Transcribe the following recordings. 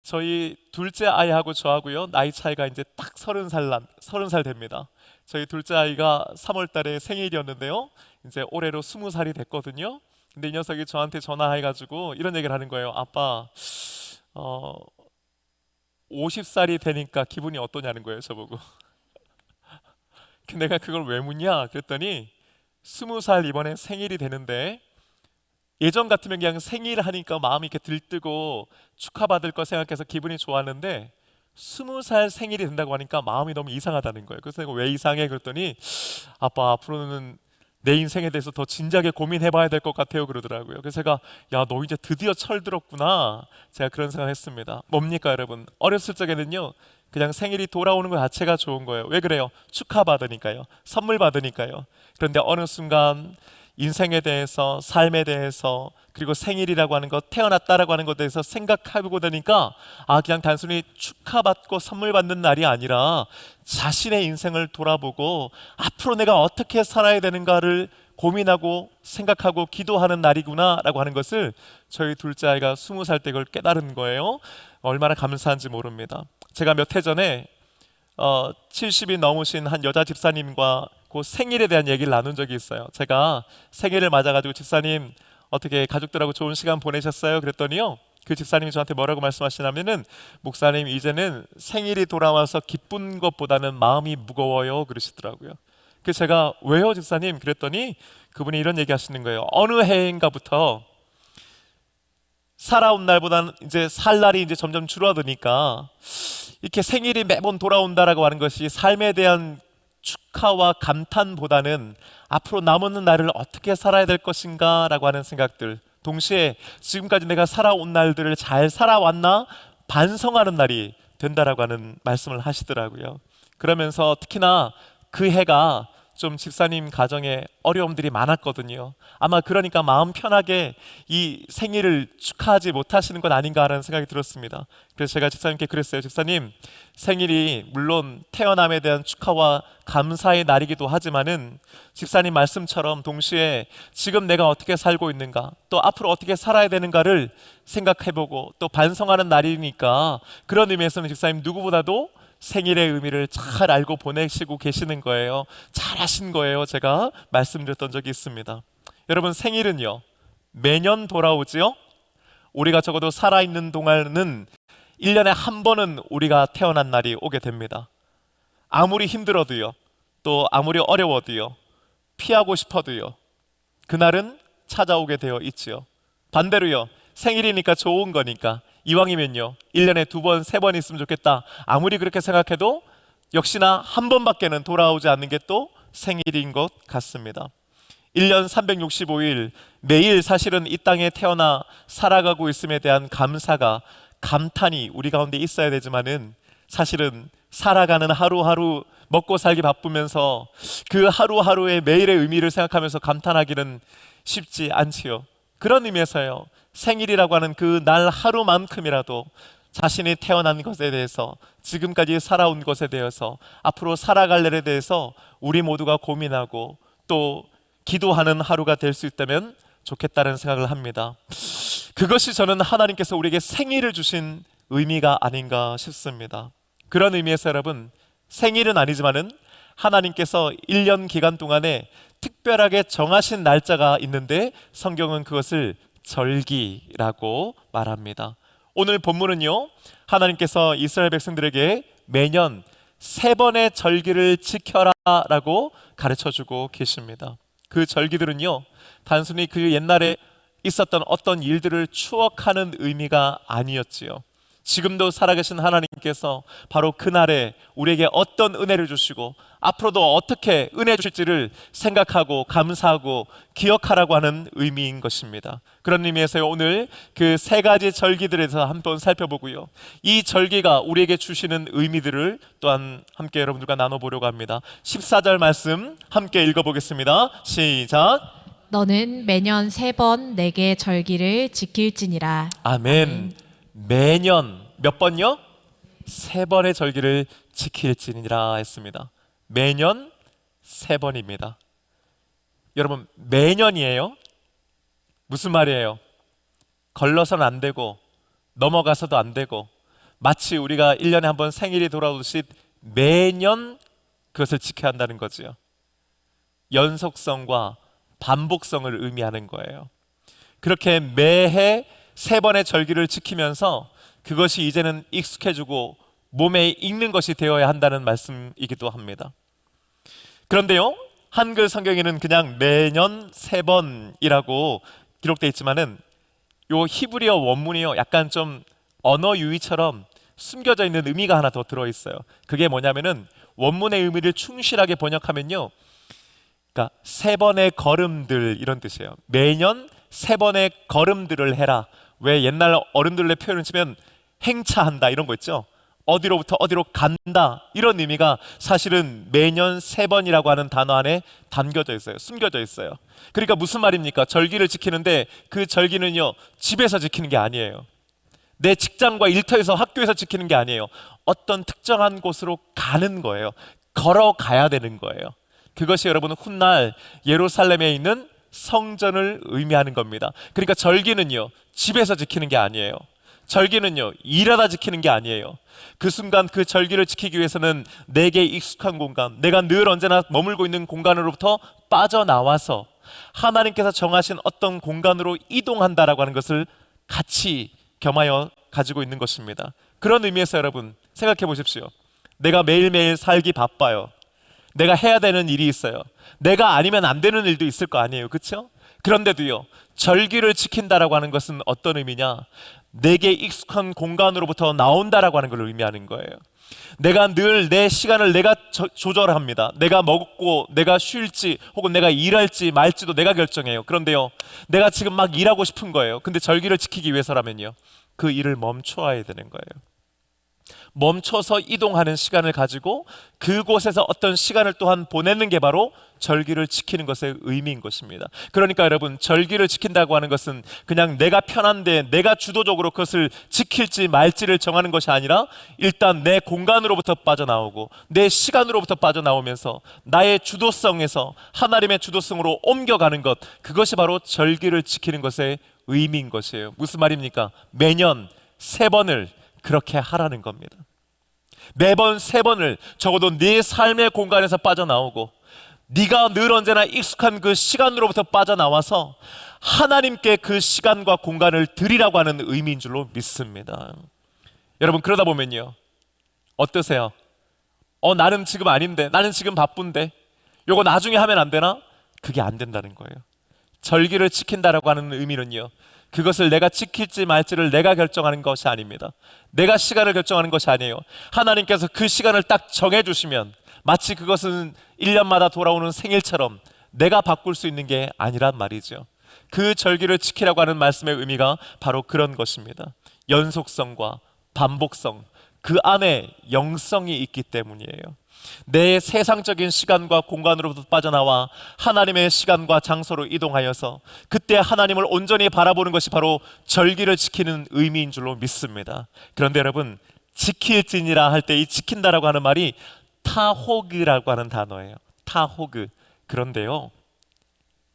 저희 둘째 아이하고 저하고요, 나이 차이가 이제 딱 30살 됩니다. 저희 둘째 아이가 3월 달에 생일이었는데요, 이제 올해로 20살이 됐거든요. 근데 이 녀석이 저한테 전화해가지고 이런 얘기를 하는 거예요. 아빠, 어, 50살이 되니까 기분이 어떠냐는 거예요, 저보고. 내가 그걸 왜 묻냐 그랬더니, 20살 이번에 생일이 되는데 예전 같으면 그냥 생일 하니까 마음이 이렇게 들뜨고 축하받을 거 생각해서 기분이 좋았는데, 20살 생일이 된다고 하니까 마음이 너무 이상하다는 거예요. 그래서 내가 왜 이상해 그랬더니, 아빠 앞으로는 내 인생에 대해서 더 진지하게 고민해봐야 될 것 같아요 그러더라고요. 그래서 제가, 야, 너 이제 드디어 철들었구나, 제가 그런 생각했습니다. 뭡니까 여러분, 어렸을 적에는요, 그냥 생일이 돌아오는 것 자체가 좋은 거예요. 왜 그래요? 축하받으니까요, 선물 받으니까요. 그런데 어느 순간 인생에 대해서, 삶에 대해서, 그리고 생일이라고 하는 것, 태어났다라고 하는 것에 대해서 생각하고 되니까, 그냥 단순히 축하받고 선물 받는 날이 아니라 자신의 인생을 돌아보고 앞으로 내가 어떻게 살아야 되는가를 고민하고 생각하고 기도하는 날이구나라고 하는 것을 저희 둘째 아이가 20살 때 그걸 깨달은 거예요. 얼마나 감사한지 모릅니다. 제가 몇 해 전에 70이 넘으신 한 여자 집사님과 그 생일에 대한 얘기를 나눈 적이 있어요. 제가 생일을 맞아가지고, 집사님 어떻게 가족들하고 좋은 시간 보내셨어요? 그랬더니요, 그 집사님이 저한테 뭐라고 말씀하시냐면은, 목사님 이제는 생일이 돌아와서 기쁜 것보다는 마음이 무거워요 그러시더라고요. 그래서 제가, 왜요 집사님? 그랬더니 그분이 이런 얘기 하시는 거예요. 어느 해인가부터 살아온 날보다는 이제 살 날이 이제 점점 줄어드니까, 이렇게 생일이 매번 돌아온다라고 하는 것이 삶에 대한 축하와 감탄보다는 앞으로 남은 날을 어떻게 살아야 될 것인가라고 하는 생각들, 동시에 지금까지 내가 살아온 날들을 잘 살아왔나 반성하는 날이 된다라고 하는 말씀을 하시더라고요. 그러면서 특히나 그 해가 좀 집사님 가정에 어려움들이 많았거든요. 아마 그러니까 마음 편하게 이 생일을 축하하지 못하시는 것 아닌가 하는 생각이 들었습니다. 그래서 제가 집사님께 그랬어요. 집사님, 생일이 물론 태어남에 대한 축하와 감사의 날이기도 하지만은, 집사님 말씀처럼 동시에 지금 내가 어떻게 살고 있는가, 또 앞으로 어떻게 살아야 되는가를 생각해보고 또 반성하는 날이니까, 그런 의미에서는 집사님 누구보다도 생일의 의미를 잘 알고 보내시고 계시는 거예요. 잘 하신 거예요. 제가 말씀드렸던 적이 있습니다. 여러분, 생일은요, 매년 돌아오지요. 우리가 적어도 살아있는 동안은 1년에 한 번은 우리가 태어난 날이 오게 됩니다. 아무리 힘들어도요, 또 아무리 어려워도요, 피하고 싶어도요, 그날은 찾아오게 되어 있지요. 반대로요, 생일이니까 좋은 거니까 이왕이면요 1년에 2번, 3번 있으면 좋겠다, 아무리 그렇게 생각해도 역시나 한 번밖에는 돌아오지 않는 게 또 생일인 것 같습니다. 1년 365일 매일 사실은 이 땅에 태어나 살아가고 있음에 대한 감사가, 감탄이 우리 가운데 있어야 되지만은, 사실은 살아가는 하루하루 먹고 살기 바쁘면서 그 하루하루의 매일의 의미를 생각하면서 감탄하기는 쉽지 않지요. 그런 의미에서요, 생일이라고 하는 그 날 하루만큼이라도 자신이 태어난 것에 대해서, 지금까지 살아온 것에 대해서, 앞으로 살아갈 일에 대해서 우리 모두가 고민하고 또 기도하는 하루가 될 수 있다면 좋겠다는 생각을 합니다. 그것이 저는 하나님께서 우리에게 생일을 주신 의미가 아닌가 싶습니다. 그런 의미에서 여러분, 생일은 아니지만은 하나님께서 1년 기간 동안에 특별하게 정하신 날짜가 있는데, 성경은 그것을 절기라고 말합니다. 오늘 본문은요, 하나님께서 이스라엘 백성들에게 매년 3번의 절기를 지켜라 라고 가르쳐주고 계십니다. 그 절기들은요, 단순히 그 옛날에 있었던 어떤 일들을 추억하는 의미가 아니었지요. 지금도 살아계신 하나님께서 바로 그날에 우리에게 어떤 은혜를 주시고 앞으로도 어떻게 은혜 주실지를 생각하고 감사하고 기억하라고 하는 의미인 것입니다. 그런 의미에서 오늘 그 3가지 절기들에서 한번 살펴보고요, 이 절기가 우리에게 주시는 의미들을 또한 함께 여러분들과 나눠보려고 합니다. 14절 말씀 함께 읽어보겠습니다. 시작. 너는 매년 3번 내게 절기를 지킬지니라. 아멘. 매년 몇 번요? 3번의 절기를 지킬지니라 했습니다. 매년 3번입니다. 여러분, 매년이에요. 무슨 말이에요? 걸러서는 안 되고 넘어가서도 안 되고 마치 우리가 1년에 한 번 생일이 돌아오듯이 매년 그것을 지켜야 한다는 거지요. 연속성과 반복성을 의미하는 거예요. 그렇게 매해 3번의 절기를 지키면서 그것이 이제는 익숙해지고 몸에 익는 것이 되어야 한다는 말씀이기도 합니다. 그런데요, 한글 성경에는 그냥 매년 3번이라고 기록되어 있지만은 요 히브리어 원문이요, 약간 좀 언어 유희처럼 숨겨져 있는 의미가 하나 더 들어있어요. 그게 뭐냐면은 원문의 의미를 충실하게 번역하면요, 그러니까 3번의 걸음들, 이런 뜻이에요. 매년 3번의 걸음들을 해라. 왜 옛날 어른들의 표현을 치면 행차한다 이런 거 있죠. 어디로부터 어디로 간다, 이런 의미가 사실은 매년 3번이라고 하는 단어 안에 담겨져 있어요. 숨겨져 있어요. 그러니까 무슨 말입니까? 절기를 지키는데 그 절기는요, 집에서 지키는 게 아니에요. 내 직장과 일터에서, 학교에서 지키는 게 아니에요. 어떤 특정한 곳으로 가는 거예요. 걸어가야 되는 거예요. 그것이 여러분 훗날 예루살렘에 있는 성전을 의미하는 겁니다. 그러니까 절기는요, 집에서 지키는 게 아니에요. 절기는요, 일하다 지키는 게 아니에요. 그 순간 그 절기를 지키기 위해서는 내게 익숙한 공간, 내가 늘 언제나 머물고 있는 공간으로부터 빠져나와서 하나님께서 정하신 어떤 공간으로 이동한다라고 하는 것을 같이 겸하여 가지고 있는 것입니다. 그런 의미에서 여러분 생각해 보십시오. 내가 매일매일 살기 바빠요. 내가 해야 되는 일이 있어요. 내가 아니면 안 되는 일도 있을 거 아니에요. 그렇죠? 그런데도요, 절기를 지킨다라고 하는 것은 어떤 의미냐? 내게 익숙한 공간으로부터 나온다라고 하는 걸 의미하는 거예요. 내가 늘 내 시간을 내가 조절합니다. 내가 먹고 내가 쉴지 혹은 내가 일할지 말지도 내가 결정해요. 그런데요, 내가 지금 막 일하고 싶은 거예요. 근데 절기를 지키기 위해서라면요, 그 일을 멈춰야 되는 거예요. 멈춰서 이동하는 시간을 가지고 그곳에서 어떤 시간을 또한 보내는 게 바로 절기를 지키는 것의 의미인 것입니다. 그러니까 여러분, 절기를 지킨다고 하는 것은 그냥 내가 편한데 내가 주도적으로 그것을 지킬지 말지를 정하는 것이 아니라 일단 내 공간으로부터 빠져나오고 내 시간으로부터 빠져나오면서 나의 주도성에서 하나님의 주도성으로 옮겨가는 것, 그것이 바로 절기를 지키는 것의 의미인 것이에요. 무슨 말입니까? 매년 3번을 그렇게 하라는 겁니다. 매번 3번을 적어도 네 삶의 공간에서 빠져나오고 네가 늘 언제나 익숙한 그 시간으로부터 빠져나와서 하나님께 그 시간과 공간을 드리라고 하는 의미인 줄로 믿습니다. 여러분, 그러다 보면요, 어떠세요? 나는 지금 아닌데, 나는 지금 바쁜데, 요거 나중에 하면 안 되나? 그게 안 된다는 거예요. 절기를 지킨다라고 하는 의미는요, 그것을 내가 지킬지 말지를 내가 결정하는 것이 아닙니다. 내가 시간을 결정하는 것이 아니에요. 하나님께서 그 시간을 딱 정해주시면 마치 그것은 1년마다 돌아오는 생일처럼 내가 바꿀 수 있는 게 아니란 말이죠. 그 절기를 지키라고 하는 말씀의 의미가 바로 그런 것입니다. 연속성과 반복성, 그 안에 영성이 있기 때문이에요. 내 세상적인 시간과 공간으로부터 빠져나와 하나님의 시간과 장소로 이동하여서 그때 하나님을 온전히 바라보는 것이 바로 절기를 지키는 의미인 줄로 믿습니다. 그런데 여러분, 지킬지니라 할 때 이 지킨다라고 하는 말이 타호그라고 하는 단어예요. 타호그. 그런데요,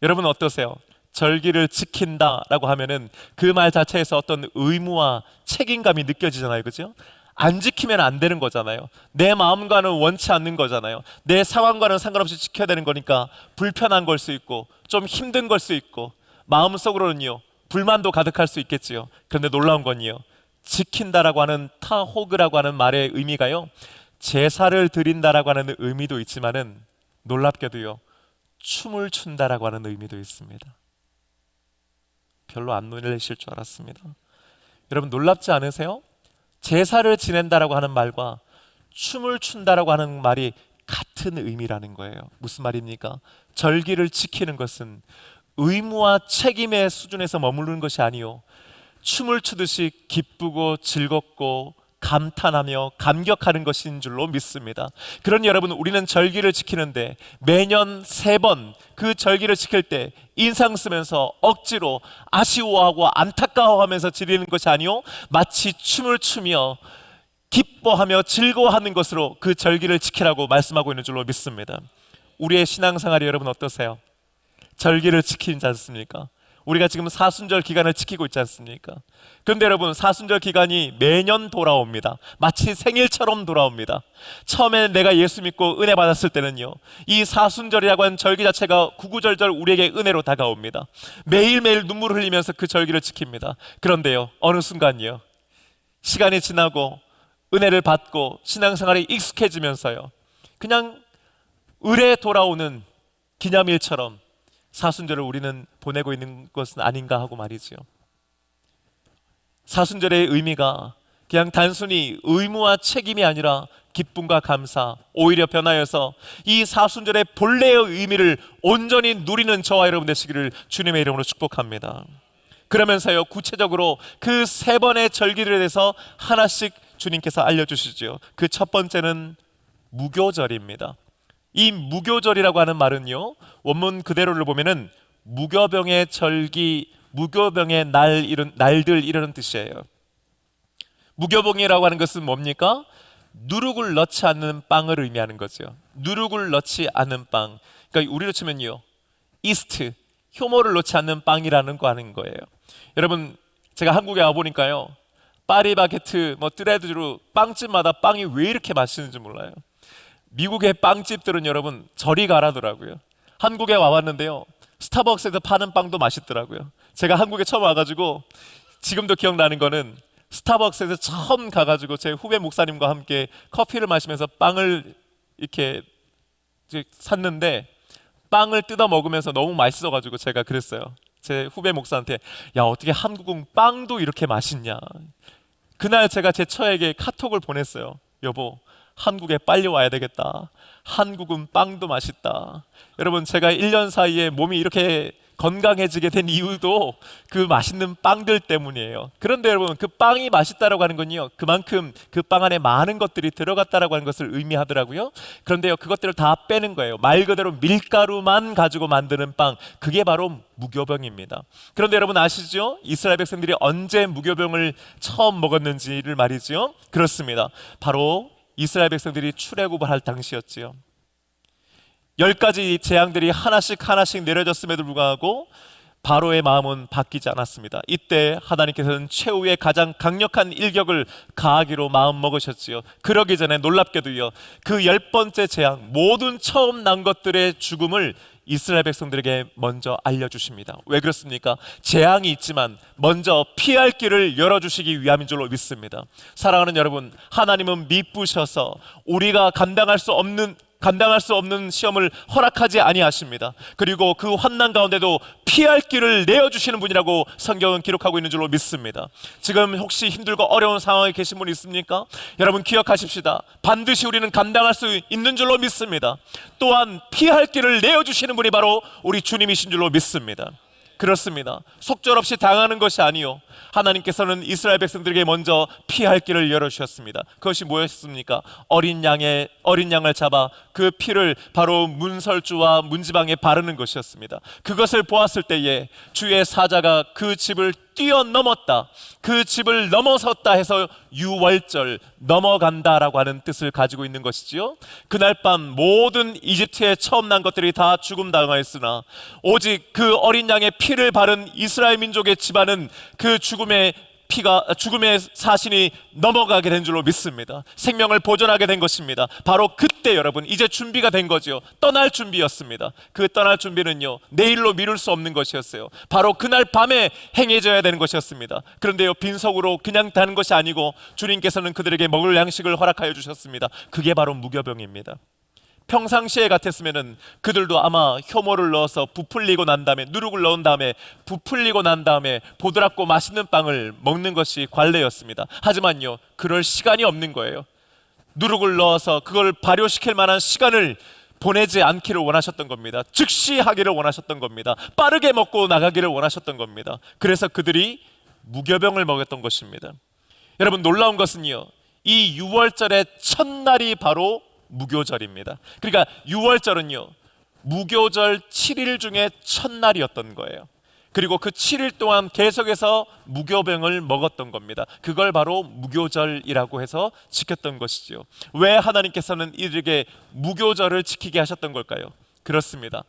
여러분 어떠세요? 절기를 지킨다라고 하면은 그 말 자체에서 어떤 의무와 책임감이 느껴지잖아요. 그죠? 안 지키면 안 되는 거잖아요. 내 마음과는 원치 않는 거잖아요. 내 상황과는 상관없이 지켜야 되는 거니까 불편한 걸 수 있고 좀 힘든 걸 수 있고 마음속으로는요, 불만도 가득할 수 있겠지요. 그런데 놀라운 건요, 지킨다라고 하는 타호그라고 하는 말의 의미가요, 제사를 드린다라고 하는 의미도 있지만은 놀랍게도요, 춤을 춘다라고 하는 의미도 있습니다. 별로 안 놀라실 줄 알았습니다. 여러분, 놀랍지 않으세요? 제사를 지낸다라고 하는 말과 춤을 춘다라고 하는 말이 같은 의미라는 거예요. 무슨 말입니까? 절기를 지키는 것은 의무와 책임의 수준에서 머무르는 것이 아니요, 춤을 추듯이 기쁘고 즐겁고 감탄하며 감격하는 것인 줄로 믿습니다. 그러니 여러분, 우리는 절기를 지키는데 매년 3번 그 절기를 지킬 때 인상 쓰면서 억지로 아쉬워하고 안타까워하면서 지내는 것이 아니요, 마치 춤을 추며 기뻐하며 즐거워하는 것으로 그 절기를 지키라고 말씀하고 있는 줄로 믿습니다. 우리의 신앙생활이 여러분 어떠세요? 절기를 지키지 않습니까? 우리가 지금 사순절 기간을 지키고 있지 않습니까? 그런데 여러분, 사순절 기간이 매년 돌아옵니다. 마치 생일처럼 돌아옵니다. 처음에 내가 예수 믿고 은혜 받았을 때는요, 이 사순절이라고 하는 절기 자체가 구구절절 우리에게 은혜로 다가옵니다. 매일매일 눈물을 흘리면서 그 절기를 지킵니다. 그런데요, 어느 순간요, 시간이 지나고 은혜를 받고 신앙생활에 익숙해지면서요, 그냥 을에 돌아오는 기념일처럼 사순절을 우리는 보내고 있는 것은 아닌가 하고 말이죠. 사순절의 의미가 그냥 단순히 의무와 책임이 아니라 기쁨과 감사, 오히려 변하여서 이 사순절의 본래의 의미를 온전히 누리는 저와 여러분 되시기를 주님의 이름으로 축복합니다. 그러면서요, 구체적으로 그 세 번의 절기들에 대해서 하나씩 주님께서 알려주시죠. 그 첫 번째는 무교절입니다. 이 무교절이라고 하는 말은요, 원문 그대로를 보면은 무교병의 절기, 무교병의 날들 이라는 뜻이에요. 무교병이라고 하는 것은 뭡니까? 누룩을 넣지 않는 빵을 의미하는 거죠. 누룩을 넣지 않는 빵. 그러니까 우리로 치면요, 이스트, 효모를 넣지 않는 빵이라는 거 하는 거예요. 여러분, 제가 한국에 와 보니까요, 파리바게트, 뚜레드루 빵집마다 빵이 왜 이렇게 맛있는지 몰라요. 미국의 빵집들은 여러분 저리 가라더라고요. 한국에 와봤는데요, 스타벅스에서 파는 빵도 맛있더라고요. 제가 한국에 처음 와가지고 지금도 기억나는 거는, 스타벅스에서 처음 가가지고 제 후배 목사님과 함께 커피를 마시면서 빵을 이렇게 샀는데, 빵을 뜯어 먹으면서 너무 맛있어가지고 제가 그랬어요. 제 후배 목사한테, 야, 어떻게 한국은 빵도 이렇게 맛있냐. 그날 제가 제 처에게 카톡을 보냈어요. 여보, 한국에 빨리 와야 되겠다. 한국은 빵도 맛있다. 여러분, 제가 1년 사이에 몸이 이렇게 건강해지게 된 이유도 그 맛있는 빵들 때문이에요. 그런데 여러분, 그 빵이 맛있다라고 하는 건요, 그만큼 그 빵 안에 많은 것들이 들어갔다라고 하는 것을 의미하더라고요. 그런데요, 그것들을 다 빼는 거예요. 말 그대로 밀가루만 가지고 만드는 빵, 그게 바로 무교병입니다. 그런데 여러분 아시죠? 이스라엘 백성들이 언제 무교병을 처음 먹었는지를 말이죠. 그렇습니다. 바로 이스라엘 백성들이 출애굽을 할 당시였지요. 10가지 재앙들이 하나씩 내려졌음에도 불구하고 바로의 마음은 바뀌지 않았습니다. 이때 하나님께서는 최후의 가장 강력한 일격을 가하기로 마음 먹으셨지요. 그러기 전에 놀랍게도요, 그 10번째 재앙, 모든 처음 난 것들의 죽음을 이스라엘 백성들에게 먼저 알려주십니다. 왜 그렇습니까? 재앙이 있지만 먼저 피할 길을 열어주시기 위함인 줄로 믿습니다. 사랑하는 여러분, 하나님은 미쁘셔서 우리가 감당할 수 없는 시험을 허락하지 아니하십니다. 그리고 그 환난 가운데도 피할 길을 내어주시는 분이라고 성경은 기록하고 있는 줄로 믿습니다. 지금 혹시 힘들고 어려운 상황에 계신 분 있습니까? 여러분 기억하십시다. 반드시 우리는 감당할 수 있는 줄로 믿습니다. 또한 피할 길을 내어주시는 분이 바로 우리 주님이신 줄로 믿습니다. 그렇습니다. 속절없이 당하는 것이 아니요, 하나님께서는 이스라엘 백성들에게 먼저 피할 길을 열어주셨습니다. 그것이 뭐였습니까? 어린 양을 잡아 그 피를 바로 문설주와 문지방에 바르는 것이었습니다. 그것을 보았을 때에 주의 사자가 그 집을 뛰어넘었다, 그 집을 넘어섰다 해서 유월절, 넘어간다라고 하는 뜻을 가지고 있는 것이지요. 그날 밤 모든 이집트에 처음 난 것들이 다 죽음당하였으나 오직 그 어린 양의 피를 바른 이스라엘 민족의 집안은 그 죽음의 사신이 넘어가게 된 줄로 믿습니다. 생명을 보존하게 된 것입니다. 바로 그때 여러분, 이제 준비가 된 거죠. 떠날 준비였습니다. 그 떠날 준비는요, 내일로 미룰 수 없는 것이었어요. 바로 그날 밤에 행해져야 되는 것이었습니다. 그런데요, 빈속으로 그냥 다는 것이 아니고 주님께서는 그들에게 먹을 양식을 허락하여 주셨습니다. 그게 바로 무교병입니다. 평상시에 같았으면은 그들도 아마 효모를 넣어서 부풀리고 난 다음에, 누룩을 넣은 다음에 부풀리고 난 다음에 보드랍고 맛있는 빵을 먹는 것이 관례였습니다. 하지만요, 그럴 시간이 없는 거예요. 누룩을 넣어서 그걸 발효시킬 만한 시간을 보내지 않기를 원하셨던 겁니다. 즉시 하기를 원하셨던 겁니다. 빠르게 먹고 나가기를 원하셨던 겁니다. 그래서 그들이 무교병을 먹였던 것입니다. 여러분, 놀라운 것은요, 이 유월절의 첫날이 바로 무교절입니다. 그러니까 유월절은요, 무교절 7일 중에 첫날이었던 거예요. 그리고 그 7일 동안 계속해서 무교병을 먹었던 겁니다. 그걸 바로 무교절이라고 해서 지켰던 것이죠. 왜 하나님께서는 이들에게 무교절을 지키게 하셨던 걸까요? 그렇습니다.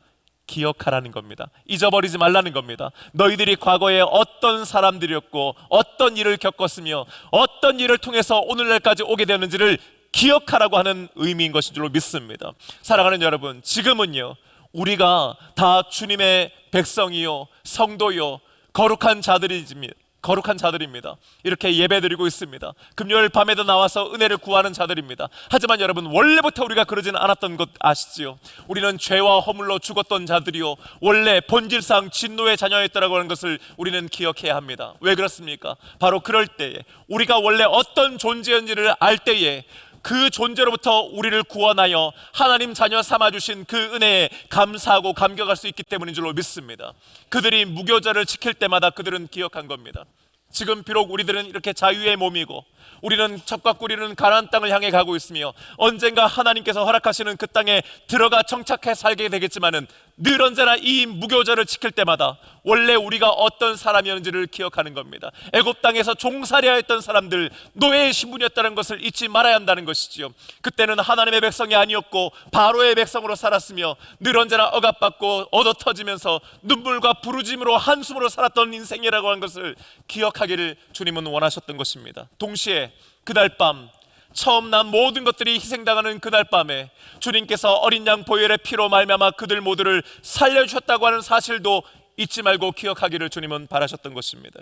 기억하라는 겁니다. 잊어버리지 말라는 겁니다. 너희들이 과거에 어떤 사람들이었고 어떤 일을 겪었으며 어떤 일을 통해서 오늘날까지 오게 되었는지를 기억하라고 하는 의미인 것인 줄로 믿습니다. 사랑하는 여러분, 지금은요 우리가 다 주님의 백성이요 성도요 거룩한 자들입니다. 이렇게 예배드리고 있습니다. 금요일 밤에도 나와서 은혜를 구하는 자들입니다. 하지만 여러분, 원래부터 우리가 그러지는 않았던 것 아시지요? 우리는 죄와 허물로 죽었던 자들이요 원래 본질상 진노의 자녀였다라고 하는 것을 우리는 기억해야 합니다. 왜 그렇습니까? 바로 그럴 때에, 우리가 원래 어떤 존재인지를 알 때에 그 존재로부터 우리를 구원하여 하나님 자녀 삼아주신 그 은혜에 감사하고 감격할 수 있기 때문인 줄로 믿습니다. 그들이 무교절을 지킬 때마다 그들은 기억한 겁니다. 지금 비록 우리들은 이렇게 자유의 몸이고 우리는 젖과 꿀이는 가나안 땅을 향해 가고 있으며 언젠가 하나님께서 허락하시는 그 땅에 들어가 정착해 살게 되겠지만은 늘 언제나 이 무교절을 지킬 때마다 원래 우리가 어떤 사람이었는지를 기억하는 겁니다. 애굽 땅에서 종살이하 했던 사람들, 노예의 신분이었다는 것을 잊지 말아야 한다는 것이지요. 그때는 하나님의 백성이 아니었고 바로의 백성으로 살았으며 늘 언제나 억압받고 얻어터지면서 눈물과 부르짐으로 한숨으로 살았던 인생이라고 하는 것을 기억하기를 주님은 원하셨던 것입니다. 동시에 그날 밤 처음 난 모든 것들이 희생당하는 그날 밤에 주님께서 어린 양 보혈의 피로 말미암아 그들 모두를 살려주셨다고 하는 사실도 잊지 말고 기억하기를 주님은 바라셨던 것입니다.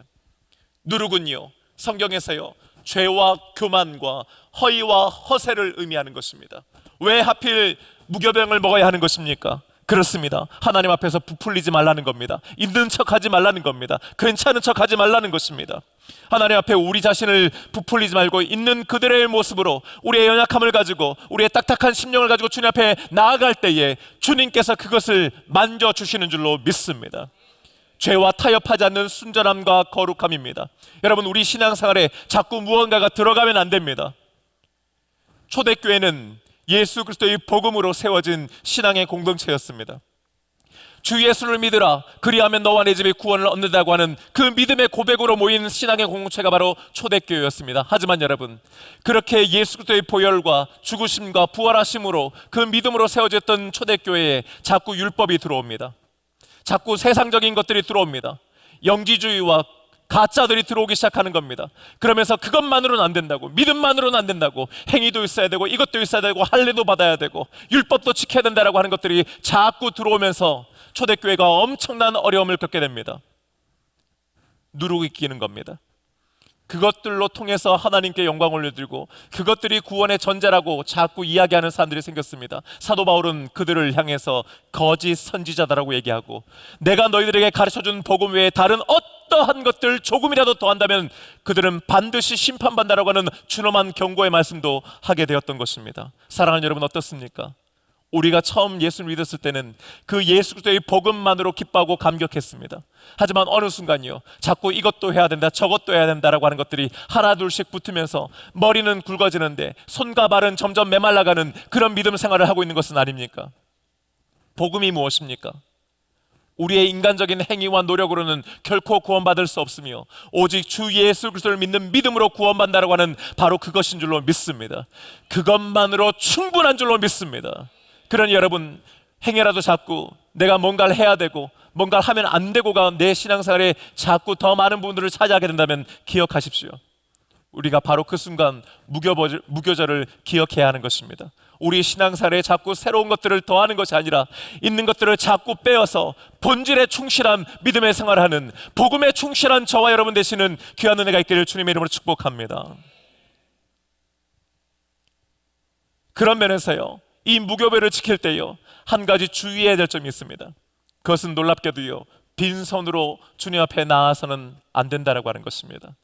누룩은요 성경에서요 죄와 교만과 허위와 허세를 의미하는 것입니다. 왜 하필 무교병을 먹어야 하는 것입니까? 그렇습니다. 하나님 앞에서 부풀리지 말라는 겁니다. 있는 척하지 말라는 겁니다. 괜찮은 척하지 말라는 것입니다. 하나님 앞에 우리 자신을 부풀리지 말고 있는 그들의 모습으로 우리의 연약함을 가지고 우리의 딱딱한 심령을 가지고 주님 앞에 나아갈 때에 주님께서 그것을 만져주시는 줄로 믿습니다. 죄와 타협하지 않는 순전함과 거룩함입니다. 여러분, 우리 신앙생활에 자꾸 무언가가 들어가면 안 됩니다. 초대교회는 예수 그리스도의 복음으로 세워진 신앙의 공동체였습니다. 주 예수를 믿으라 그리하면 너와 내 집이 구원을 얻는다고 하는 그 믿음의 고백으로 모인 신앙의 공동체가 바로 초대교회였습니다. 하지만 여러분, 그렇게 예수 그리스도의 보혈과 죽으심과 부활하심으로 그 믿음으로 세워졌던 초대교회에 자꾸 율법이 들어옵니다. 자꾸 세상적인 것들이 들어옵니다. 영지주의와 가짜들이 들어오기 시작하는 겁니다. 그러면서 그것만으로는 안 된다고, 믿음만으로는 안 된다고, 행위도 있어야 되고 이것도 있어야 되고 할례도 받아야 되고 율법도 지켜야 된다라고 하는 것들이 자꾸 들어오면서 초대교회가 엄청난 어려움을 겪게 됩니다. 누룩이 끼는 겁니다. 그것들로 통해서 하나님께 영광을 올려드리고 그것들이 구원의 전제라고 자꾸 이야기하는 사람들이 생겼습니다. 사도 바울은 그들을 향해서 거짓 선지자다라고 얘기하고, 내가 너희들에게 가르쳐준 복음 외에 다른 어떠한 것들 조금이라도 더한다면 그들은 반드시 심판받는다라고 하는 준엄한 경고의 말씀도 하게 되었던 것입니다. 사랑하는 여러분, 어떻습니까? 우리가 처음 예수를 믿었을 때는 그 예수 그리스도의 복음만으로 기뻐하고 감격했습니다. 하지만 어느 순간이요 자꾸 이것도 해야 된다 저것도 해야 된다라고 하는 것들이 하나 둘씩 붙으면서 머리는 굵어지는데 손과 발은 점점 메말라가는 그런 믿음 생활을 하고 있는 것은 아닙니까? 복음이 무엇입니까? 우리의 인간적인 행위와 노력으로는 결코 구원받을 수 없으며 오직 주 예수 그리스도를 믿는 믿음으로 구원받는다라고 하는 바로 그것인 줄로 믿습니다. 그것만으로 충분한 줄로 믿습니다. 그러니 여러분, 행여라도 자꾸 내가 뭔가를 해야 되고 뭔가를 하면 안 되고가 내 신앙생활에 자꾸 더 많은 부분들을 차지하게 된다면 기억하십시오. 우리가 바로 그 순간 무교절을 기억해야 하는 것입니다. 우리 신앙생활에 자꾸 새로운 것들을 더하는 것이 아니라 있는 것들을 자꾸 빼어서 본질에 충실한 믿음의 생활을 하는, 복음에 충실한 저와 여러분 되시는 귀한 은혜가 있기를 주님의 이름으로 축복합니다. 그런 면에서요 이 무교배를 지킬 때요 한 가지 주의해야 될 점이 있습니다. 그것은 놀랍게도요 빈손으로 주님 앞에 나아서는 안 된다라고 하는 것입니다.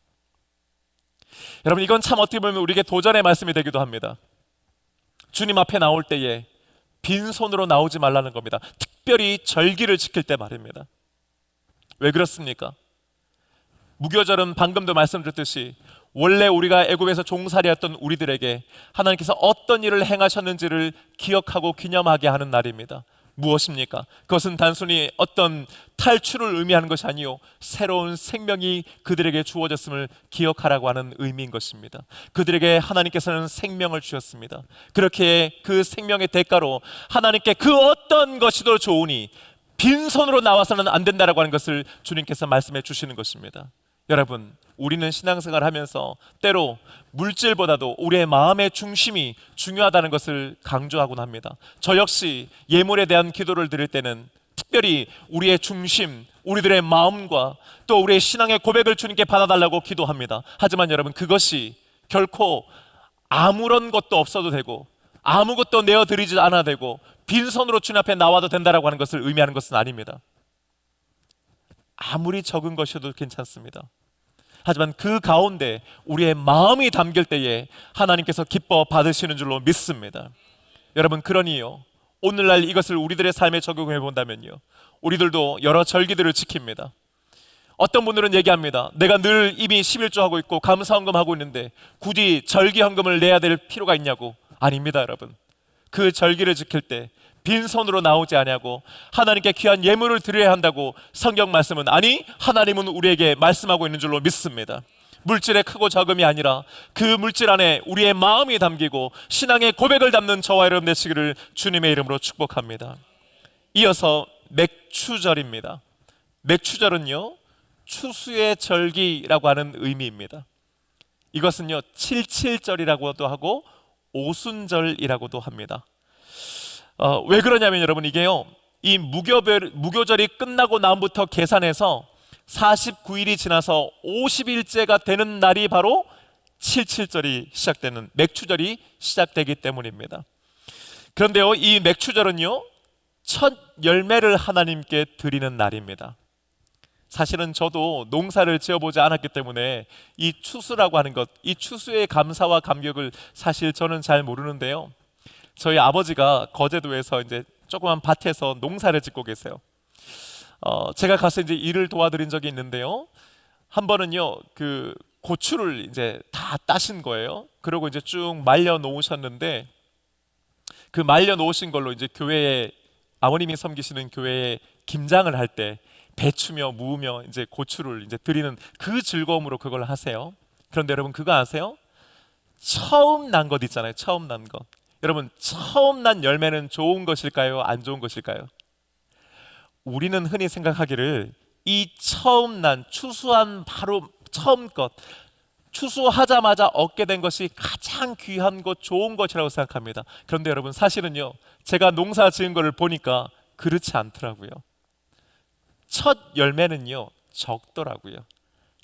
여러분, 이건 참 어떻게 보면 우리에게 도전의 말씀이 되기도 합니다. 주님 앞에 나올 때에 빈손으로 나오지 말라는 겁니다. 특별히 절기를 지킬 때 말입니다. 왜 그렇습니까? 무교절은 방금도 말씀드렸듯이 원래 우리가 애굽에서 종살이했던 우리들에게 하나님께서 어떤 일을 행하셨는지를 기억하고 기념하게 하는 날입니다. 무엇입니까? 그것은 단순히 어떤 탈출을 의미하는 것이 아니요 새로운 생명이 그들에게 주어졌음을 기억하라고 하는 의미인 것입니다. 그들에게 하나님께서는 생명을 주셨습니다. 그렇게 그 생명의 대가로 하나님께 그 어떤 것이 더 좋으니 빈손으로 나와서는 안 된다라고 하는 것을 주님께서 말씀해 주시는 것입니다. 여러분, 우리는 신앙생활 하면서 때로 물질보다도 우리의 마음의 중심이 중요하다는 것을 강조하곤 합니다. 저 역시 예물에 대한 기도를 드릴 때는 특별히 우리의 중심, 우리들의 마음과 또 우리의 신앙의 고백을 주님께 받아달라고 기도합니다. 하지만 여러분, 그것이 결코 아무런 것도 없어도 되고 아무것도 내어드리지 않아도 되고 빈손으로 주님 앞에 나와도 된다라고 하는 것을 의미하는 것은 아닙니다. 아무리 적은 것이어도 괜찮습니다. 하지만 그 가운데 우리의 마음이 담길 때에 하나님께서 기뻐 받으시는 줄로 믿습니다. 여러분, 그러니요, 오늘날 이것을 우리들의 삶에 적용해 본다면요, 우리들도 여러 절기들을 지킵니다. 어떤 분들은 얘기합니다. 내가 늘 이미 11조 하고 있고 감사헌금 하고 있는데 굳이 절기헌금을 내야 될 필요가 있냐고. 아닙니다, 여러분. 그 절기를 지킬 때 빈손으로 나오지 아니하고 하나님께 귀한 예물을 드려야 한다고 성경 말씀은, 아니, 하나님은 우리에게 말씀하고 있는 줄로 믿습니다. 물질의 크고 적음이 아니라 그 물질 안에 우리의 마음이 담기고 신앙의 고백을 담는 저와 여러분 되시기를 주님의 이름으로 축복합니다. 이어서 맥추절입니다. 맥추절은요, 추수의 절기라고 하는 의미입니다. 이것은요, 칠칠절이라고도 하고 오순절이라고도 합니다. 왜 그러냐면 여러분, 이게요, 이 무교절이 끝나고 나부터 계산해서 49일이 지나서 50일째가 되는 날이 바로 칠칠절이 시작되는, 맥추절이 시작되기 때문입니다. 그런데요, 이 맥추절은요, 첫 열매를 하나님께 드리는 날입니다. 사실은 저도 농사를 지어보지 않았기 때문에 이 추수라고 하는 것, 이 추수의 감사와 감격을 사실 저는 잘 모르는데요, 저희 아버지가 거제도에서 이제 조그만 밭에서 농사를 짓고 계세요. 제가 가서 이제 일을 도와드린 적이 있는데요, 한 번은요, 그 고추를 이제 다 따신 거예요. 그리고 이제 쭉 말려 놓으셨는데, 그 말려 놓으신 걸로 이제 교회에, 아버님이 섬기시는 교회에 김장을 할 때 배추며 무며 이제 고추를 이제 드리는 그 즐거움으로 그걸 하세요. 그런데 여러분, 그거 아세요? 처음 난 것 있잖아요. 처음 난 것. 여러분, 처음 난 열매는 좋은 것일까요? 안 좋은 것일까요? 우리는 흔히 생각하기를 이 처음 난, 추수한 바로 처음 것, 추수하자마자 얻게 된 것이 가장 귀한 것, 좋은 것이라고 생각합니다. 그런데 여러분, 사실은요, 제가 농사 지은 거를 보니까 그렇지 않더라고요. 첫 열매는요, 적더라고요.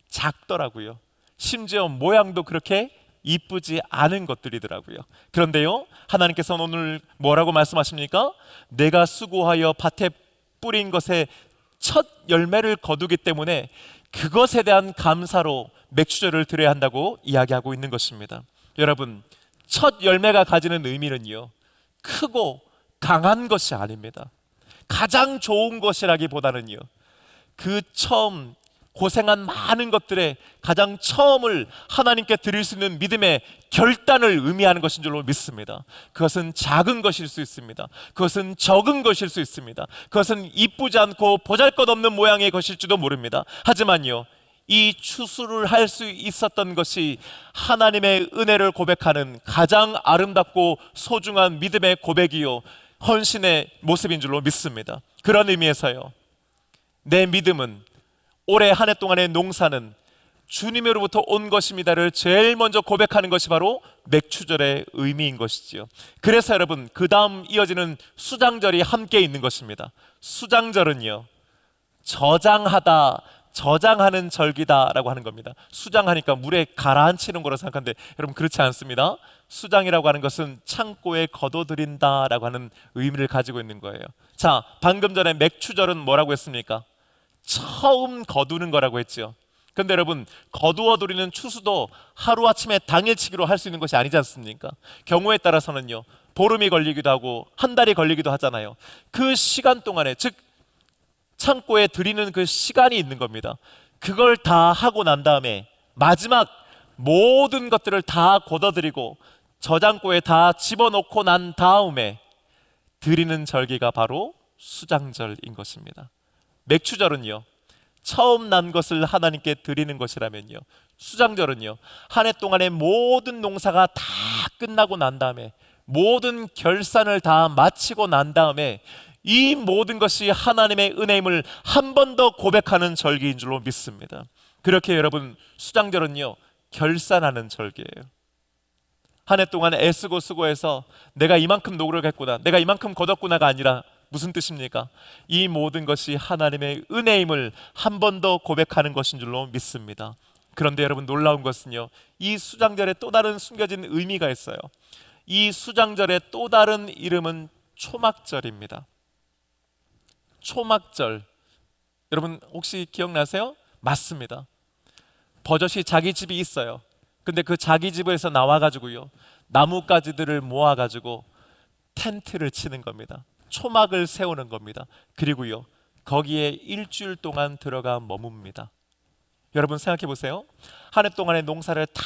작더라고요. 심지어 모양도 그렇게 이쁘지 않은 것들이더라고요. 그런데요, 하나님께서는 오늘 뭐라고 말씀하십니까? 내가 수고하여 밭에 뿌린 것에 첫 열매를 거두기 때문에 그것에 대한 감사로 맥추절을 드려야 한다고 이야기하고 있는 것입니다. 여러분, 첫 열매가 가지는 의미는요, 크고 강한 것이 아닙니다. 가장 좋은 것이라기보다는요, 그 처음 고생한 많은 것들의 가장 처음을 하나님께 드릴 수 있는 믿음의 결단을 의미하는 것인 줄로 믿습니다. 그것은 작은 것일 수 있습니다. 그것은 적은 것일 수 있습니다. 그것은 이쁘지 않고 보잘것없는 모양의 것일지도 모릅니다. 하지만요, 이 추수를 할 수 있었던 것이 하나님의 은혜를 고백하는 가장 아름답고 소중한 믿음의 고백이요, 헌신의 모습인 줄로 믿습니다. 그런 의미에서요, 내 믿음은, 올해 한 해 동안의 농사는 주님으로부터 온 것입니다를 제일 먼저 고백하는 것이 바로 맥추절의 의미인 것이지요. 그래서 여러분, 그 다음 이어지는 수장절이 함께 있는 것입니다. 수장절은요, 저장하다, 저장하는 절기다라고 하는 겁니다. 수장하니까 물에 가라앉히는 거로 생각하는데 여러분, 그렇지 않습니다. 수장이라고 하는 것은 창고에 거둬들인다라고 하는 의미를 가지고 있는 거예요. 자, 방금 전에 맥추절은 뭐라고 했습니까? 처음 거두는 거라고 했죠. 그런데 여러분, 거두어들이는 추수도 하루아침에 당일치기로 할 수 있는 것이 아니지 않습니까? 경우에 따라서는요, 보름이 걸리기도 하고 한 달이 걸리기도 하잖아요. 그 시간 동안에, 즉 창고에 들이는 그 시간이 있는 겁니다. 그걸 다 하고 난 다음에 마지막 모든 것들을 다 걷어들이고 저장고에 다 집어넣고 난 다음에 드리는 절기가 바로 수장절인 것입니다. 맥추절은요, 처음 난 것을 하나님께 드리는 것이라면요, 수장절은요, 한 해 동안의 모든 농사가 다 끝나고 난 다음에, 모든 결산을 다 마치고 난 다음에 이 모든 것이 하나님의 은혜임을 한 번 더 고백하는 절기인 줄로 믿습니다. 그렇게 여러분, 수장절은요, 결산하는 절기예요. 한 해 동안 애쓰고 수고해서 내가 이만큼 노력했구나, 내가 이만큼 거뒀구나가 아니라 무슨 뜻입니까? 이 모든 것이 하나님의 은혜임을 한 번 더 고백하는 것인 줄로 믿습니다. 그런데 여러분, 놀라운 것은요, 이 수장절에 또 다른 숨겨진 의미가 있어요. 이 수장절의 또 다른 이름은 초막절입니다. 초막절, 여러분 혹시 기억나세요? 맞습니다. 버젓이 자기 집이 있어요. 근데 그 자기 집에서 나와가지고요, 나뭇가지들을 모아가지고 텐트를 치는 겁니다. 초막을 세우는 겁니다. 그리고요, 거기에 일주일 동안 들어가 머뭅니다. 여러분 생각해 보세요. 한 해 동안의 농사를 다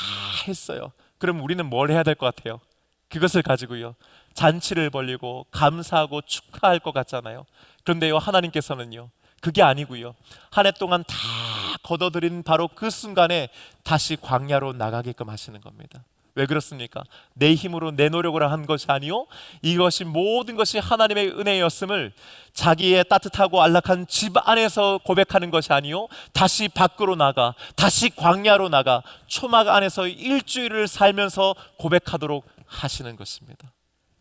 했어요. 그럼 우리는 뭘 해야 될 것 같아요? 그것을 가지고요, 잔치를 벌리고 감사하고 축하할 것 같잖아요. 그런데요, 하나님께서는요, 그게 아니고요, 한 해 동안 다 거둬들인 바로 그 순간에 다시 광야로 나가게끔 하시는 겁니다. 왜 그렇습니까? 내 힘으로 내 노력으로 한 것이 아니요, 이것이 모든 것이 하나님의 은혜였음을 자기의 따뜻하고 안락한 집 안에서 고백하는 것이 아니요, 다시 밖으로 나가, 다시 광야로 나가 초막 안에서 일주일을 살면서 고백하도록 하시는 것입니다.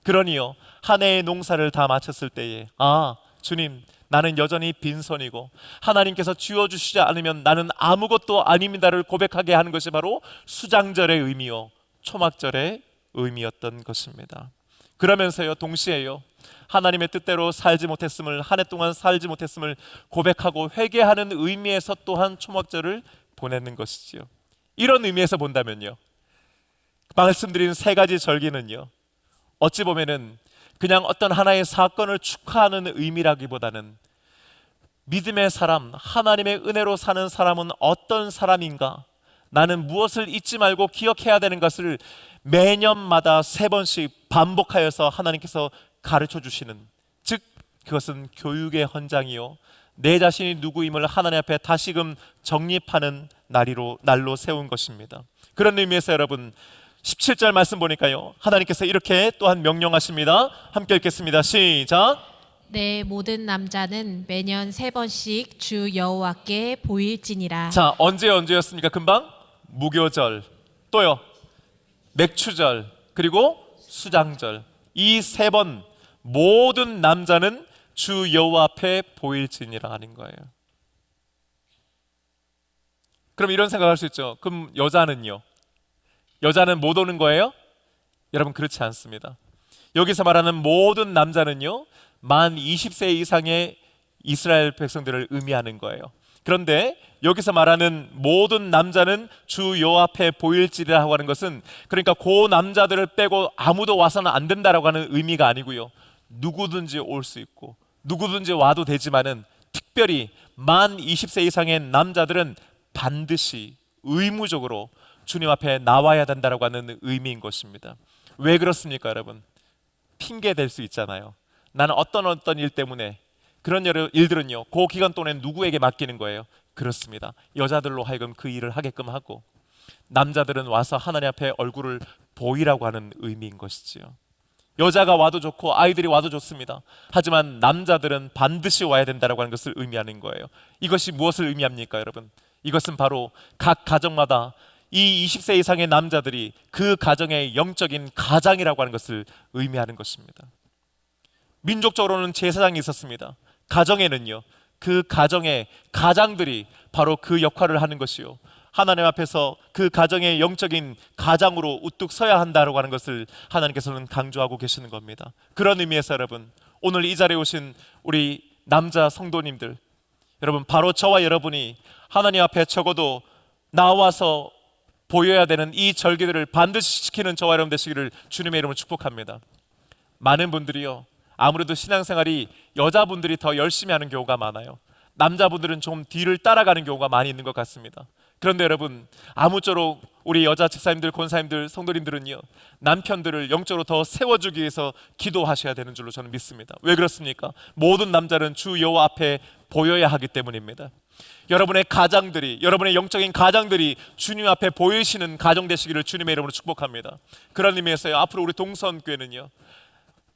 그러니요, 한 해의 농사를 다 마쳤을 때에, 아, 주님, 나는 여전히 빈손이고 하나님께서 쥐어주시지 않으면 나는 아무것도 아닙니다를 고백하게 하는 것이 바로 수장절의 의미요, 초막절의 의미였던 것입니다. 그러면서요, 동시에요, 하나님의 뜻대로 살지 못했음을, 한 해 동안 살지 못했음을 고백하고 회개하는 의미에서 또한 초막절을 보내는 것이지요. 이런 의미에서 본다면요, 말씀드린 세 가지 절기는요, 어찌 보면은 그냥 어떤 하나의 사건을 축하하는 의미라기보다는 믿음의 사람, 하나님의 은혜로 사는 사람은 어떤 사람인가, 나는 무엇을 잊지 말고 기억해야 되는 것을 매년마다 3번씩 반복하여서 하나님께서 가르쳐 주시는, 즉 그것은 교육의 헌장이요, 내 자신이 누구임을 하나님 앞에 다시금 정립하는 날로 세운 것입니다. 그런 의미에서 여러분, 17절 말씀 보니까요, 하나님께서 이렇게 또한 명령하십니다. 함께 읽겠습니다. 시작. 내 모든 남자는 매년 3번씩 주 여호와께 보일지니라. 자, 언제였습니까? 금방 무교절, 또요 맥추절, 그리고 수장절, 이 3번 모든 남자는 주 여호와 앞에 보일지니라 하는 거예요. 그럼 이런 생각할 수 있죠. 그럼 여자는요? 여자는 못 오는 거예요? 여러분, 그렇지 않습니다. 여기서 말하는 모든 남자는요, 만 20세 이상의 이스라엘 백성들을 의미하는 거예요. 그런데 여기서 말하는 모든 남자는 주 여호와 앞에 보일지라 하고 하는 것은, 그러니까 그 남자들을 빼고 아무도 와서는 안 된다라고 하는 의미가 아니고요, 누구든지 올 수 있고 누구든지 와도 되지만은 특별히 만 20세 이상의 남자들은 반드시 의무적으로 주님 앞에 나와야 된다라고 하는 의미인 것입니다. 왜 그렇습니까, 여러분? 핑계 댈 수 있잖아요. 나는 어떤 일 때문에, 그런 일들은요, 그 기간 동안에 누구에게 맡기는 거예요? 그렇습니다. 여자들로 하여금 그 일을 하게끔 하고, 남자들은 와서 하나님 앞에 얼굴을 보이라고 하는 의미인 것이지요. 여자가 와도 좋고 아이들이 와도 좋습니다. 하지만 남자들은 반드시 와야 된다라고 하는 것을 의미하는 거예요. 이것이 무엇을 의미합니까, 여러분? 이것은 바로 각 가정마다 이 20세 이상의 남자들이 그 가정의 영적인 가장이라고 하는 것을 의미하는 것입니다. 민족적으로는 제사장이 있었습니다. 가정에는요, 그 가정의 가장들이 바로 그 역할을 하는 것이요, 하나님 앞에서 그 가정의 영적인 가장으로 우뚝 서야 한다고 하는 것을 하나님께서는 강조하고 계시는 겁니다. 그런 의미에서 여러분, 오늘 이 자리에 오신 우리 남자 성도님들, 여러분, 바로 저와 여러분이 하나님 앞에 적어도 나와서 보여야 되는 이 절기들을 반드시 지키는 저와 여러분 되시기를 주님의 이름으로 축복합니다. 많은 분들이요, 아무래도 신앙생활이 여자분들이 더 열심히 하는 경우가 많아요. 남자분들은 좀 뒤를 따라가는 경우가 많이 있는 것 같습니다. 그런데 여러분, 아무쪼록 우리 여자 집사님들, 권사님들, 성도님들은요, 남편들을 영적으로 더 세워주기 위해서 기도하셔야 되는 줄로 저는 믿습니다. 왜 그렇습니까? 모든 남자는 주 여호와 앞에 보여야 하기 때문입니다. 여러분의 가장들이, 여러분의 영적인 가장들이 주님 앞에 보이시는 가정 되시기를 주님의 이름으로 축복합니다. 그런 의미에서요, 앞으로 우리 동서원교회는요,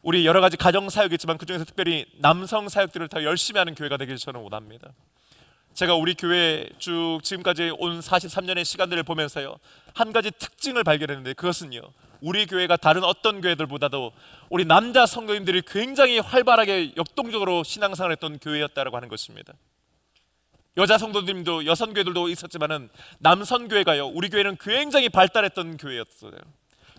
우리 여러 가지 가정 사역이 있지만 그중에서 특별히 남성 사역들을 더 열심히 하는 교회가 되길 저는 원합니다. 제가 우리 교회 쭉 지금까지 온 43년의 시간들을 보면서요, 한 가지 특징을 발견했는데, 그것은요, 우리 교회가 다른 어떤 교회들보다도 우리 남자 성도님들이 굉장히 활발하게 역동적으로 신앙생활을 했던 교회였다라고 하는 것입니다. 여자 성도님도 여성 교회들도 있었지만은 남성 교회가요, 우리 교회는 굉장히 발달했던 교회였어요.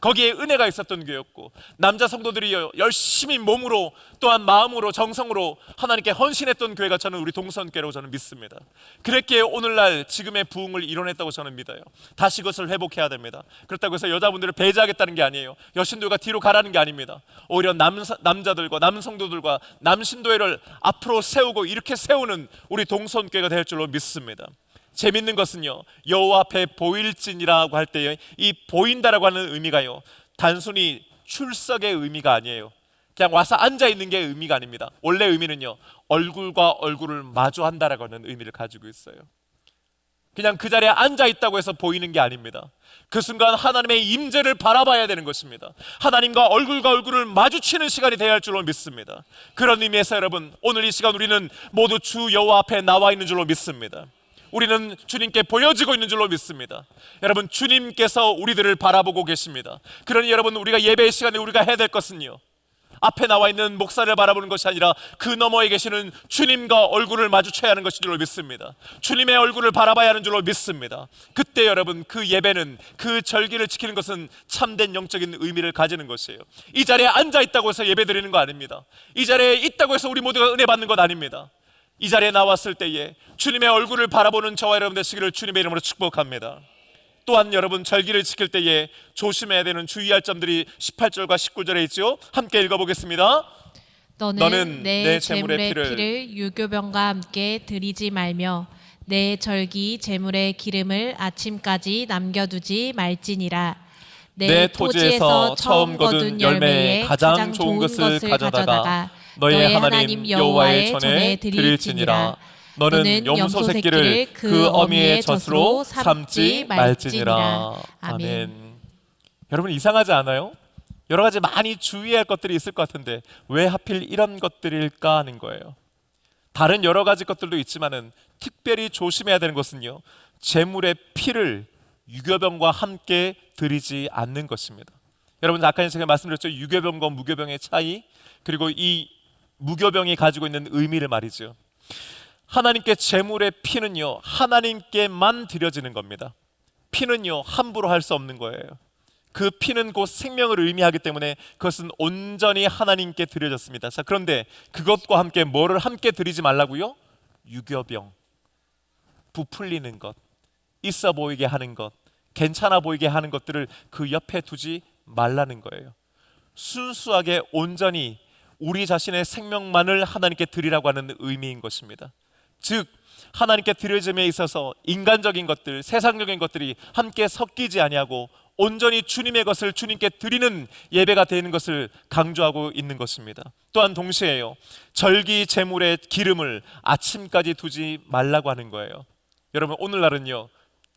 거기에 은혜가 있었던 교회였고, 남자 성도들이 열심히 몸으로 또한 마음으로 정성으로 하나님께 헌신했던 교회가 저는 우리 동선교회라고 저는 믿습니다. 그랬기에 오늘날 지금의 부흥을 이뤄냈다고 저는 믿어요. 다시 그것을 회복해야 됩니다. 그렇다고 해서 여자분들을 배제하겠다는 게 아니에요. 여신도가 뒤로 가라는 게 아닙니다. 오히려 남자들과 남성도들과 남신도회를 앞으로 세우고 이렇게 세우는 우리 동선교회가 될 줄로 믿습니다. 재밌는 것은요, 여호와 앞에 보일진이라고 할 때에 이 보인다라고 하는 의미가요, 단순히 출석의 의미가 아니에요. 그냥 와서 앉아 있는 게 의미가 아닙니다. 원래 의미는요, 얼굴과 얼굴을 마주한다라고 하는 의미를 가지고 있어요. 그냥 그 자리에 앉아 있다고 해서 보이는 게 아닙니다. 그 순간 하나님의 임재를 바라봐야 되는 것입니다. 하나님과 얼굴과 얼굴을 마주치는 시간이 되어야 할 줄로 믿습니다. 그런 의미에서 여러분, 오늘 이 시간 우리는 모두 주 여호와 앞에 나와 있는 줄로 믿습니다. 우리는 주님께 보여지고 있는 줄로 믿습니다. 여러분, 주님께서 우리들을 바라보고 계십니다. 그러니 여러분, 우리가 예배의 시간에 우리가 해야 될 것은요, 앞에 나와 있는 목사를 바라보는 것이 아니라 그 너머에 계시는 주님과 얼굴을 마주쳐야 하는 것인 줄로 믿습니다. 주님의 얼굴을 바라봐야 하는 줄로 믿습니다. 그때 여러분, 그 예배는, 그 절기를 지키는 것은 참된 영적인 의미를 가지는 것이에요. 이 자리에 앉아 있다고 해서 예배 드리는 거 아닙니다. 이 자리에 있다고 해서 우리 모두가 은혜 받는 것 아닙니다. 이 자리에 나왔을 때에 주님의 얼굴을 바라보는 저와 여러분 되시기를 주님의 이름으로 축복합니다. 또한 여러분, 절기를 지킬 때에 조심해야 되는 주의할 점들이 18절과 19절에 있죠. 함께 읽어보겠습니다. 너는 내 제물의 피를 유교병과 함께 드리지 말며 내 절기 제물의 기름을 아침까지 남겨두지 말지니라. 내 토지에서 처음 거둔 열매에 가장 좋은 것을 가져다가 너의 하나님 여호와의 전에 드릴지니라. 너는 염소 새끼를 그 어미의 젖으로 삼지 말지니라. 아멘. 여러분, 이상하지 않아요? 여러 가지 많이 주의할 것들이 있을 것 같은데 왜 하필 이런 것들일까 하는 거예요. 다른 여러 가지 것들도 있지만은 특별히 조심해야 되는 것은요, 제물의 피를 유교병과 함께 드리지 않는 것입니다. 여러분, 아까 제가 말씀드렸죠. 유교병과 무교병의 차이, 그리고 이 무교병이 가지고 있는 의미를 말이죠. 하나님께 제물의 피는요, 하나님께만 드려지는 겁니다. 피는요, 함부로 할 수 없는 거예요. 그 피는 곧 생명을 의미하기 때문에 그것은 온전히 하나님께 드려졌습니다. 자, 그런데 그것과 함께 뭐를 함께 드리지 말라고요? 유교병, 부풀리는 것, 있어 보이게 하는 것, 괜찮아 보이게 하는 것들을 그 옆에 두지 말라는 거예요. 순수하게 온전히 우리 자신의 생명만을 하나님께 드리라고 하는 의미인 것입니다. 즉, 하나님께 드려짐에 있어서 인간적인 것들, 세상적인 것들이 함께 섞이지 아니하고 온전히 주님의 것을 주님께 드리는 예배가 되는 것을 강조하고 있는 것입니다. 또한 동시에요, 절기 제물의 기름을 아침까지 두지 말라고 하는 거예요. 여러분, 오늘날은요,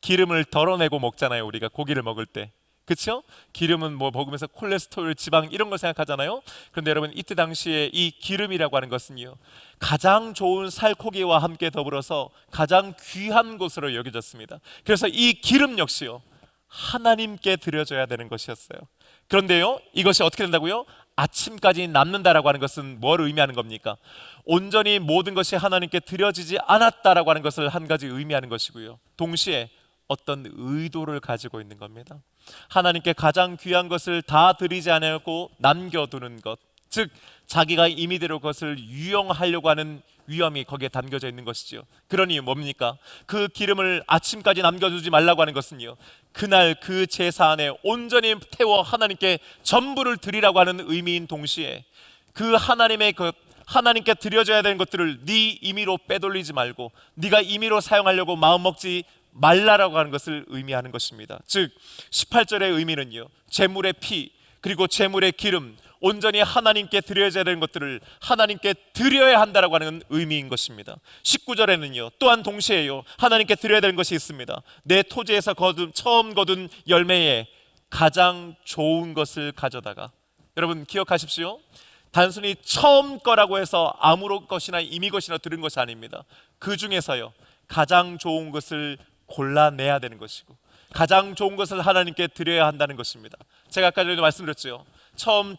기름을 덜어내고 먹잖아요. 우리가 고기를 먹을 때, 그렇죠? 기름은 뭐 먹으면서 콜레스테롤, 지방 이런 걸 생각하잖아요. 그런데 여러분, 이때 당시에 이 기름이라고 하는 것은요, 가장 좋은 살코기와 함께 더불어서 가장 귀한 것으로 여겨졌습니다. 그래서 이 기름 역시요, 하나님께 드려져야 되는 것이었어요. 그런데요, 이것이 어떻게 된다고요? 아침까지 남는다라고 하는 것은 뭘 의미하는 겁니까? 온전히 모든 것이 하나님께 드려지지 않았다라고 하는 것을 한 가지 의미하는 것이고요, 동시에 어떤 의도를 가지고 있는 겁니다. 하나님께 가장 귀한 것을 다 드리지 않고 남겨두는 것, 즉 자기가 임의대로 그것을 유용하려고 하는 위험이 거기에 담겨져 있는 것이죠. 그러니 뭡니까? 그 기름을 아침까지 남겨두지 말라고 하는 것은요, 그날 그 제사 안에 온전히 태워 하나님께 전부를 드리라고 하는 의미인 동시에 그 하나님의 하나님께 드려져야 되는 것들을 네 임의로 빼돌리지 말고 네가 임의로 사용하려고 마음먹지 말라라고 하는 것을 의미하는 것입니다. 즉 18절의 의미는요, 제물의 피 그리고 제물의 기름, 온전히 하나님께 드려야 되는 것들을 하나님께 드려야 한다라고 하는 의미인 것입니다. 19절에는요, 또한 동시에요, 하나님께 드려야 되는 것이 있습니다. 내 토지에서 처음 거둔 열매에 가장 좋은 것을 가져다가. 여러분 기억하십시오. 단순히 처음 거라고 해서 아무런 것이나 이미 것이나 들은 것이 아닙니다. 그 중에서요, 가장 좋은 것을 골라내야 되는 것이고 가장 좋은 것을 하나님께 드려야 한다는 것입니다. 제가 아까 전에 말씀드렸죠. 처음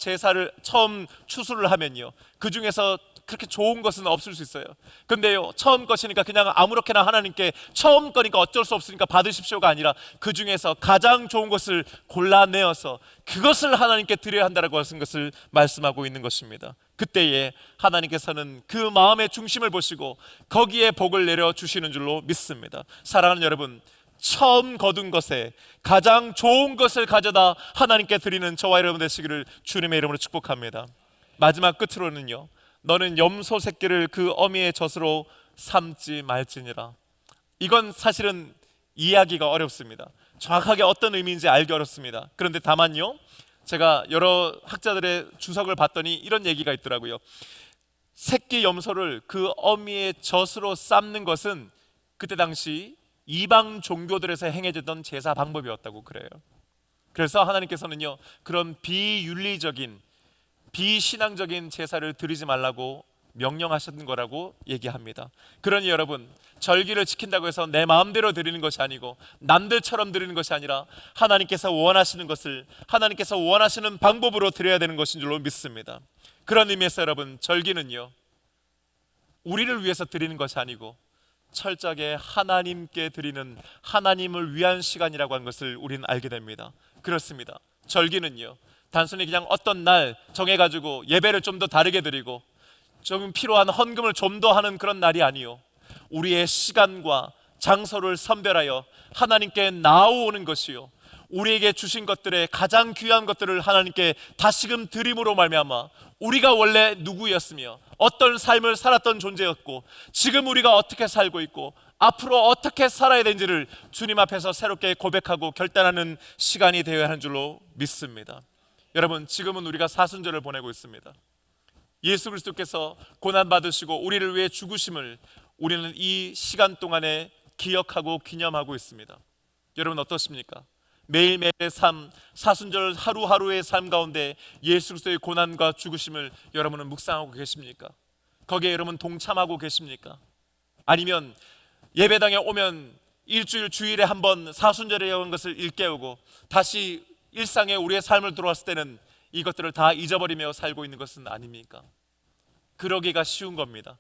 추수를 하면요, 그 중에서 그렇게 좋은 것은 없을 수 있어요. 근데요, 처음 것이니까 그냥 아무렇게나 하나님께 처음 거니까 어쩔 수 없으니까 받으십시오가 아니라 그 중에서 가장 좋은 것을 골라내어서 그것을 하나님께 드려야 한다고 하는 것을 말씀하고 있는 것입니다. 그때에 하나님께서는 그 마음의 중심을 보시고 거기에 복을 내려 주시는 줄로 믿습니다. 사랑하는 여러분, 처음 거둔 것에 가장 좋은 것을 가져다 하나님께 드리는 저와 여러분 되시기를 주님의 이름으로 축복합니다. 마지막 끝으로는요, 너는 염소 새끼를 그 어미의 젖으로 삼지 말지니라. 이건 사실은 이해하기가 어렵습니다. 정확하게 어떤 의미인지 알기 어렵습니다. 그런데 다만요, 제가 여러 학자들의 주석을 봤더니 이런 얘기가 있더라고요. 새끼 염소를 그 어미의 젖으로 삶는 것은 그때 당시 이방 종교들에서 행해졌던 제사 방법이었다고 그래요. 그래서 하나님께서는요, 그런 비윤리적인 비신앙적인 제사를 드리지 말라고 명령하셨던 거라고 얘기합니다. 그러니 여러분, 절기를 지킨다고 해서 내 마음대로 드리는 것이 아니고 남들처럼 드리는 것이 아니라 하나님께서 원하시는 것을 하나님께서 원하시는 방법으로 드려야 되는 것인 줄로 믿습니다. 그런 의미에서 여러분, 절기는요, 우리를 위해서 드리는 것이 아니고 철저하게 하나님께 드리는, 하나님을 위한 시간이라고 하는 것을 우리는 알게 됩니다. 그렇습니다. 절기는요, 단순히 그냥 어떤 날 정해가지고 예배를 좀 더 다르게 드리고 좀 필요한 헌금을 좀 더 하는 그런 날이 아니요, 우리의 시간과 장소를 선별하여 하나님께 나아오는 것이요, 우리에게 주신 것들의 가장 귀한 것들을 하나님께 다시금 드림으로 말미암아 우리가 원래 누구였으며 어떤 삶을 살았던 존재였고 지금 우리가 어떻게 살고 있고 앞으로 어떻게 살아야 되는지를 주님 앞에서 새롭게 고백하고 결단하는 시간이 되어야 하는 줄로 믿습니다. 여러분, 지금은 우리가 사순절을 보내고 있습니다. 예수 그리스도께서 고난받으시고 우리를 위해 죽으심을 우리는 이 시간 동안에 기억하고 기념하고 있습니다. 여러분 어떻습니까? 매일매일의 삶, 사순절 하루하루의 삶 가운데 예수 그리스도의 고난과 죽으심을 여러분은 묵상하고 계십니까? 거기에 여러분 동참하고 계십니까? 아니면 예배당에 오면 일주일 주일에 한 번 사순절에 온 것을 일깨우고 다시 일상에 우리의 삶을 들어왔을 때는 이것들을 다 잊어버리며 살고 있는 것은 아닙니까? 그러기가 쉬운 겁니다.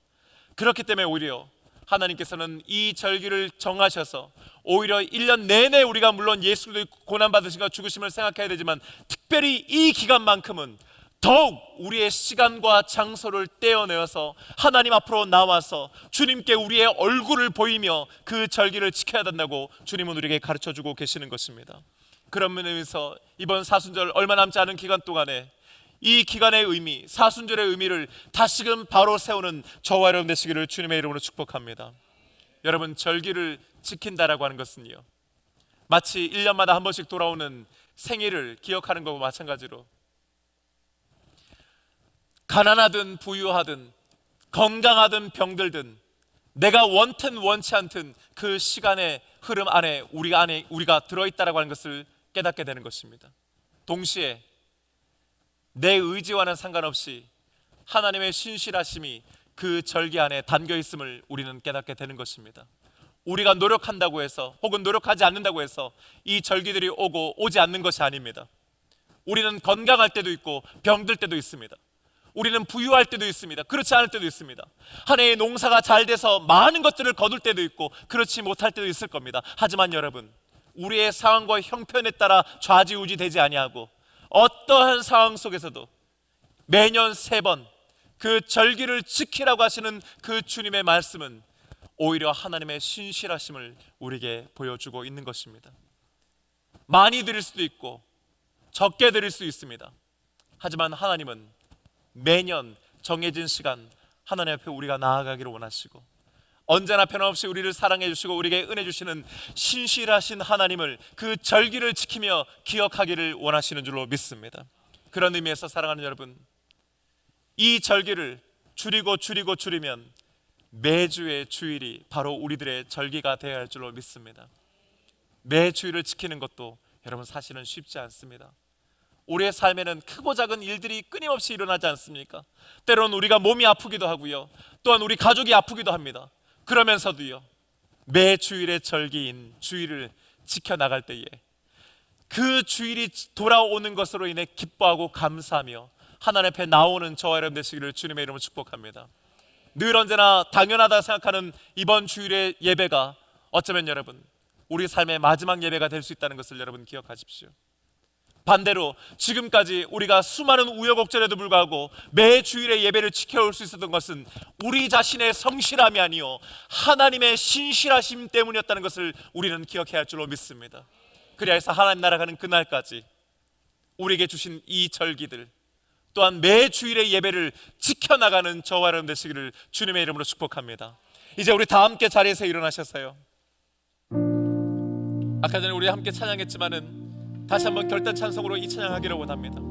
그렇기 때문에 오히려 하나님께서는 이 절기를 정하셔서 오히려 1년 내내 우리가 물론 예수의 고난받으심과 죽으심을 생각해야 되지만 특별히 이 기간만큼은 더욱 우리의 시간과 장소를 떼어내어서 하나님 앞으로 나와서 주님께 우리의 얼굴을 보이며 그 절기를 지켜야 된다고 주님은 우리에게 가르쳐주고 계시는 것입니다. 그런 면에서 이번 사순절 얼마 남지 않은 기간 동안에 이 기간의 의미, 사순절의 의미를 다시금 바로 세우는 저와 여러분 되시기를 주님의 이름으로 축복합니다. 여러분, 절기를 지킨다라고 하는 것은요, 마치 1년마다 한 번씩 돌아오는 생일을 기억하는 것과 마찬가지로 가난하든 부유하든 건강하든 병들든 내가 원튼 원치 않든 그 시간의 흐름 안에 우리가 들어있다라고 하는 것을 깨닫게 되는 것입니다. 동시에 내 의지와는 상관없이 하나님의 신실하심이 그 절기 안에 담겨 있음을 우리는 깨닫게 되는 것입니다. 우리가 노력한다고 해서 혹은 노력하지 않는다고 해서 이 절기들이 오지 않는 것이 아닙니다. 우리는 건강할 때도 있고 병들 때도 있습니다. 우리는 부유할 때도 있습니다. 그렇지 않을 때도 있습니다. 한 해의 농사가 잘 돼서 많은 것들을 거둘 때도 있고 그렇지 못할 때도 있을 겁니다. 하지만 여러분, 우리의 상황과 형편에 따라 좌지우지 되지 아니하고 어떠한 상황 속에서도 매년 3번 그 절기를 지키라고 하시는 그 주님의 말씀은 오히려 하나님의 신실하심을 우리에게 보여주고 있는 것입니다. 많이 드릴 수도 있고 적게 드릴 수 있습니다. 하지만 하나님은 매년 정해진 시간 하나님 앞에 우리가 나아가기를 원하시고 언제나 변함없이 우리를 사랑해 주시고 우리에게 은혜 주시는 신실하신 하나님을 그 절기를 지키며 기억하기를 원하시는 줄로 믿습니다. 그런 의미에서 사랑하는 여러분, 이 절기를 줄이면 매주의 주일이 바로 우리들의 절기가 되어야 할 줄로 믿습니다. 매 주일을 지키는 것도 여러분 사실은 쉽지 않습니다. 우리의 삶에는 크고 작은 일들이 끊임없이 일어나지 않습니까? 때로는 우리가 몸이 아프기도 하고요, 또한 우리 가족이 아프기도 합니다. 그러면서도요, 매 주일의 절기인 주일을 지켜나갈 때에 그 주일이 돌아오는 것으로 인해 기뻐하고 감사하며 하나님 앞에 나오는 저와 여러분 되시기를 주님의 이름으로 축복합니다. 늘 언제나 당연하다 생각하는 이번 주일의 예배가 어쩌면 여러분 우리 삶의 마지막 예배가 될 수 있다는 것을 여러분 기억하십시오. 반대로 지금까지 우리가 수많은 우여곡절에도 불구하고 매 주일의 예배를 지켜올 수 있었던 것은 우리 자신의 성실함이 아니요 하나님의 신실하심 때문이었다는 것을 우리는 기억해야 할 줄로 믿습니다. 그리하여서 하나님 나라 가는 그날까지 우리에게 주신 이 절기들 또한 매 주일의 예배를 지켜나가는 저와 여러분 되시기를 주님의 이름으로 축복합니다. 이제 우리 다 함께 자리에서 일어나셔서요, 아까 전에 우리 함께 찬양했지만은 다시 한번 결단 찬송으로 이 찬양하기를 원합니다.